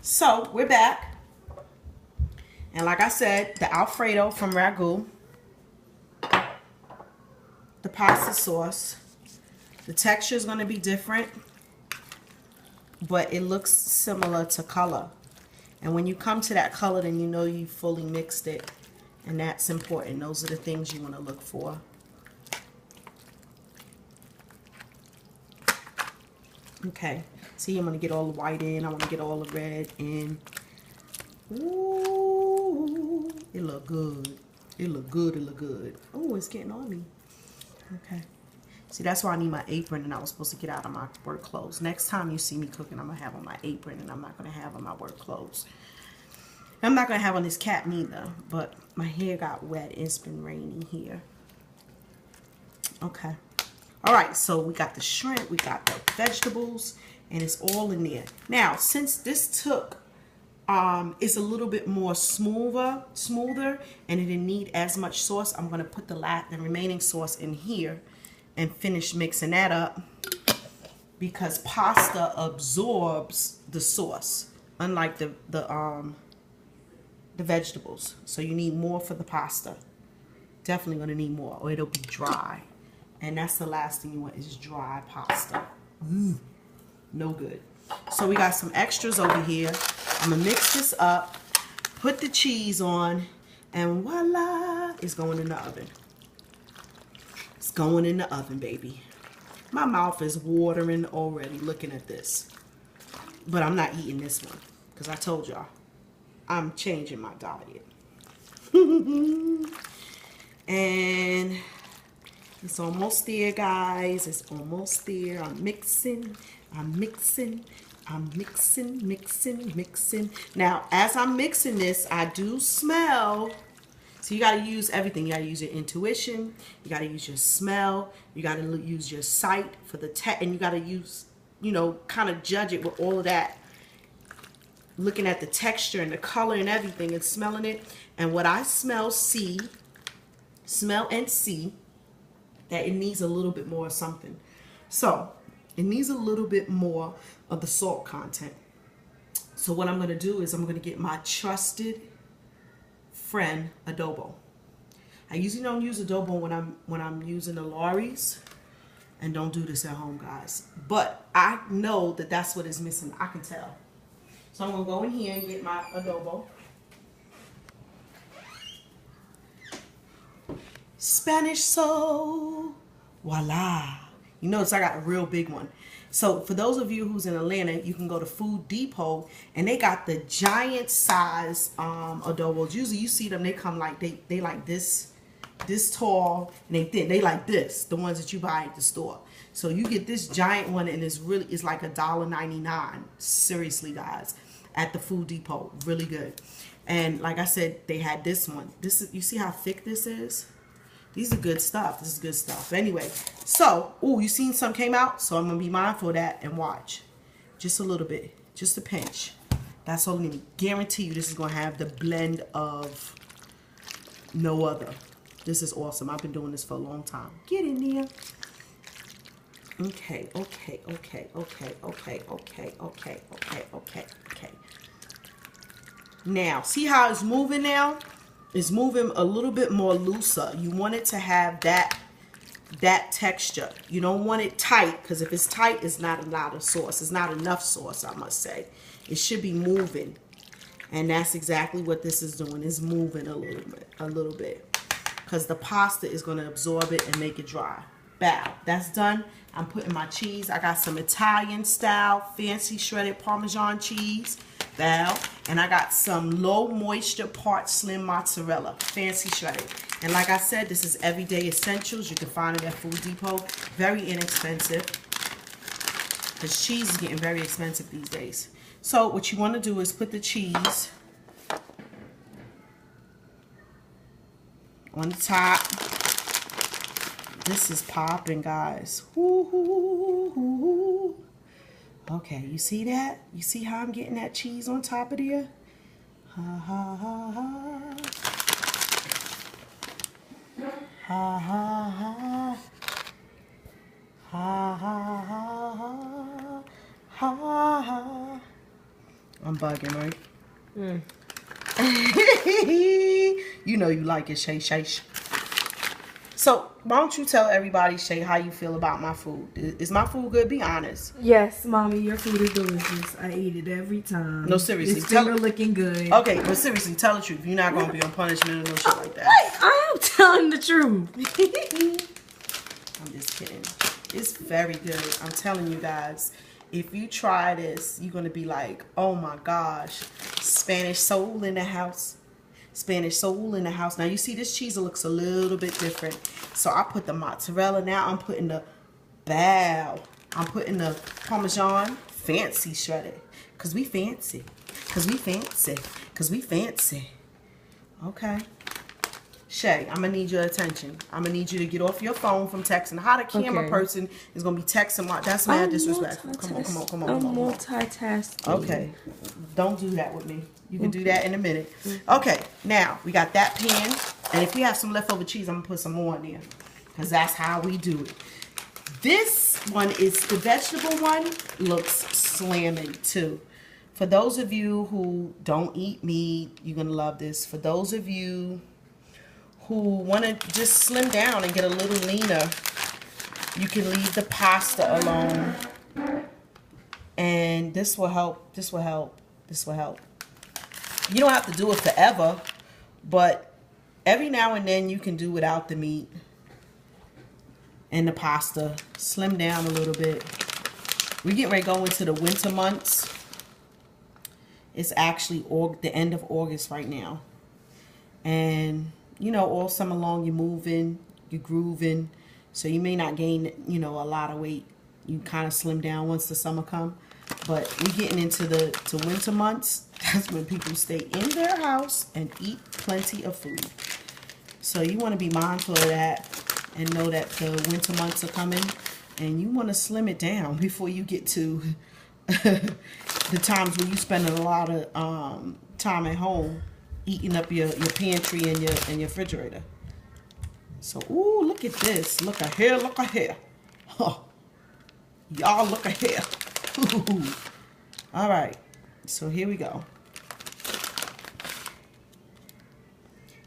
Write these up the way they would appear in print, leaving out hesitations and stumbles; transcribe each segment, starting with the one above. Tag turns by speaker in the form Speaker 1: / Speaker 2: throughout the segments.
Speaker 1: So we're back. And like I said, the Alfredo from Ragu, the pasta sauce. The texture is going to be different, but it looks similar to color. And when you come to that color, then you know you fully mixed it. And that's important. Those are the things you want to look for. Okay. See, I'm going to get all the white in. I want to get all the red in. Ooh, it look good. It look good. It look good. Oh, it's getting on me. Okay. See, that's why I need my apron, and I was supposed to get out of my work clothes. Next time you see me cooking, I'm going to have on my apron, and I'm not going to have on my work clothes. I'm not going to have on this cap neither, but my hair got wet. It's been raining here. Okay. All right, so we got the shrimp, we got the vegetables, and it's all in there. Now, since this took, it's a little bit more smoother, and it didn't need as much sauce, I'm going to put the remaining sauce in here and finish mixing that up, because pasta absorbs the sauce, unlike the vegetables. So you need more for the pasta. Definitely going to need more, or it'll be dry. And that's the last thing you want, is dry pasta. No good. So we got some extras over here. I'm going to mix this up, put the cheese on, and voila, it's going in the oven. It's going in the oven, baby. My mouth is watering already looking at this. But I'm not eating this one, because I told y'all, I'm changing my diet. And it's almost there, guys. It's almost there. I'm mixing. Now, as I'm mixing this, I do smell. So you got to use everything. You got to use your intuition. You got to use your smell. You got to use your sight for the and you got to use, kind of judge it with all of that. Looking at the texture and the color and everything and smelling it. And what I smell and see that it needs a little bit more of something. So it needs a little bit more of the salt content. So what I'm going to do is I'm going to get my trusted friend adobo. I usually don't use adobo when I'm using the Lawry's, and don't do this at home, guys. But I know that that's what is missing. I can tell. So I'm going to go in here and get my adobo. Spanish soul. Voila. You notice I got a real big one. So for those of you who's in Atlanta, you can go to Food Depot, and they got the giant size adobos. Usually you see them, they come like, they like this tall, and they thin. They like this, the ones that you buy at the store. So you get this giant one, and it's like $1.99. Seriously, guys, at the Food Depot. Really good. And like I said, they had this one. You see how thick this is? These are good stuff. This is good stuff. Anyway, so, you seen some came out? So I'm going to be mindful of that and watch. Just a little bit. Just a pinch. That's all I need. Guarantee you this is going to have the blend of no other. This is awesome. I've been doing this for a long time. Get in there. Okay. Now, see how it's moving now? It's moving a little bit more looser. You want it to have that texture. You don't want it tight, because if it's tight, it's not a lot of sauce. It's not enough sauce, I must say. It should be moving. And that's exactly what this is doing. It's moving a little bit. Because the pasta is going to absorb it and make it dry. Bow. That's done. I'm putting my cheese. I got some Italian style fancy shredded Parmesan cheese. Bow. And I got some low moisture part slim mozzarella. Fancy shredded. And like I said, this is everyday essentials. You can find it at Food Depot. Very inexpensive. Because cheese is getting very expensive these days. So what you want to do is put the cheese on the top. This is popping, guys. Woo-hoo-hoo-hoo. Okay, you see that? You see how I'm getting that cheese on top of there? Ha ha ha ha. Ha ha ha. Ha ha ha ha. Ha ha. I'm bugging, right? You know you like it, Shay. So, why don't you tell everybody, Shay, how you feel about my food? Is my food good? Be honest.
Speaker 2: Yes, Mommy, your food is delicious. I eat it every time.
Speaker 1: No, seriously.
Speaker 2: It's finger looking good.
Speaker 1: Okay, but seriously, tell the truth. You're not going to be on punishment or no shit like that.
Speaker 2: I am telling the truth.
Speaker 1: I'm just kidding. It's very good. I'm telling you guys. If you try this, you're going to be like, oh my gosh. Spanish soul in the house. Spanish soul in the house. Now you see this cheese looks a little bit different. So I put the mozzarella. Now I'm putting the I'm putting the Parmesan fancy shredded. Cause we fancy. Cause we fancy. Cause we fancy. Okay. Shay, I'm gonna need your attention. I'm gonna need you to get off your phone from texting. How the camera person is gonna be texting my, that's mad disrespectful. Come on.
Speaker 2: I'm multitasking.
Speaker 1: Okay. Don't do that with me. You can do that in a minute. Okay, now we got that pan. And if we have some leftover cheese, I'm gonna put some more in there. Because that's how we do it. This one is the vegetable one, looks slamming too. For those of you who don't eat meat, you're gonna love this. For those of you who want to just slim down and get a little leaner, you can leave the pasta alone. And this will help. This will help. This will help. You don't have to do it forever, but every now and then you can do without the meat and the pasta. Slim down a little bit. We're getting ready to go into the winter months. It's actually the end of August right now. And you know, all summer long you're moving, you're grooving, so you may not gain, you know, a lot of weight. You kind of slim down once the summer come. But we're getting into the winter months. That's when people stay in their house and eat plenty of food. So you want to be mindful of that and know that the winter months are coming, and you want to slim it down before you get to the times when you spend a lot of time at home eating up your pantry and your refrigerator. So, ooh, look at this. Look at here, look at here. Huh. Y'all look at here. All right. So here we go.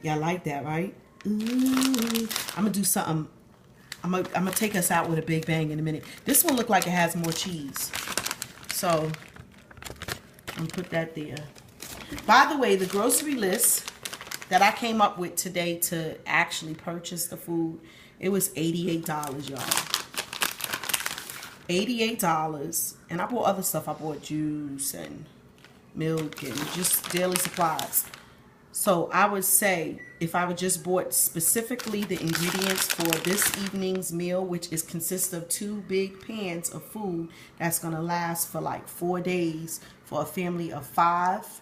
Speaker 1: Y'all like that, right? Ooh. I'm going to do something. I'm gonna take us out with a big bang in a minute. This one look like it has more cheese. So, I'm going to put that there. By the way, the grocery list that I came up with today to actually purchase the food, it was $88, y'all. $88. And I bought other stuff. I bought juice and milk and just daily supplies. So I would say if I would just bought specifically the ingredients for this evening's meal, which consists of 2 big pans of food that's going to last for like 4 days for a family of 5.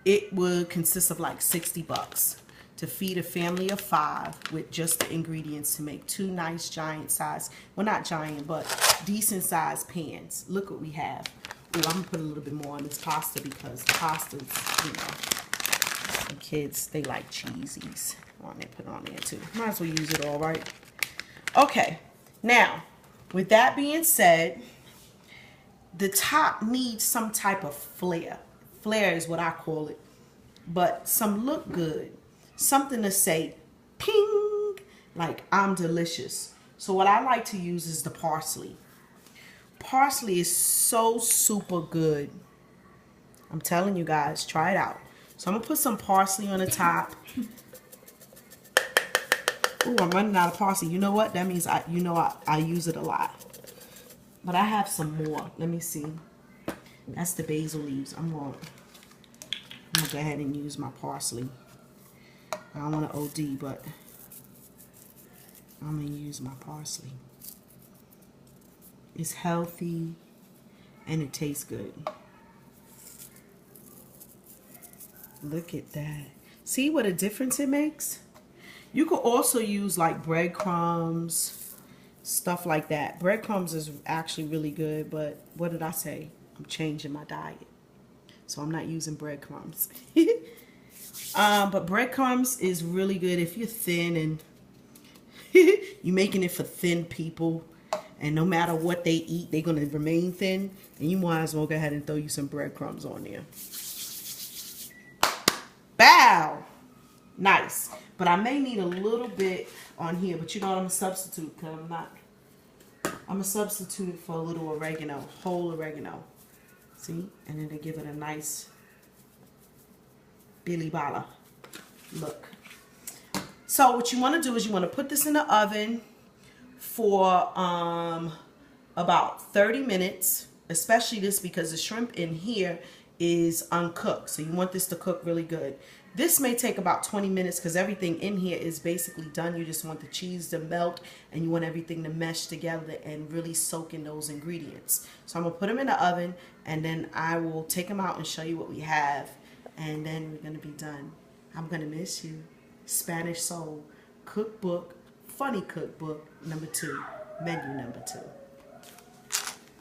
Speaker 1: It would consist of like $60 to feed a family of 5 with just the ingredients to make 2 nice giant size, well not giant, but decent sized pans. Look what we have. Ooh, I'm gonna put a little bit more on this pasta because the pasta's, you know, the kids, they like cheesies. On there, put it on there too. Might as well use it all, right? Okay, now, with that being said, the top needs some type of flair. Flair is what I call it. But some look good. Something to say, ping, like I'm delicious. So what I like to use is the parsley. Parsley is so super good. I'm telling you guys, try it out. So I'm going to put some parsley on the top. Ooh, I'm running out of parsley. You know what? That means I use it a lot. But I have some more. Let me see. That's the basil leaves. I'm gonna go ahead and use my parsley. I don't want to OD, but I'm gonna use my parsley. It's healthy and it tastes good. Look at that. See what a difference it makes? You could also use like breadcrumbs, stuff like that. Breadcrumbs is actually really good, but what did I say? I'm changing my diet. So I'm not using breadcrumbs. But breadcrumbs is really good if you're thin and you're making it for thin people And no matter what they eat, they're going to remain thin. And you might as well go ahead and throw you some breadcrumbs on there. Bow! Nice. But I may need a little bit on here. But you know what? I'm going to substitute because I'm going to substitute it for a little oregano. Whole oregano. See? And then to give it a nice Billy Bala look. So what you want to do is you want to put this in the oven for about 30 minutes, especially this because the shrimp in here is uncooked. So you want this to cook really good. This may take about 20 minutes because everything in here is basically done. You just want the cheese to melt and you want everything to mesh together and really soak in those ingredients. So I'm going to put them in the oven and then I will take them out and show you what we have. And then we're going to be done. I'm going to miss you. Spanish Soul Cookbook, Funny Cookbook, #2, menu #2.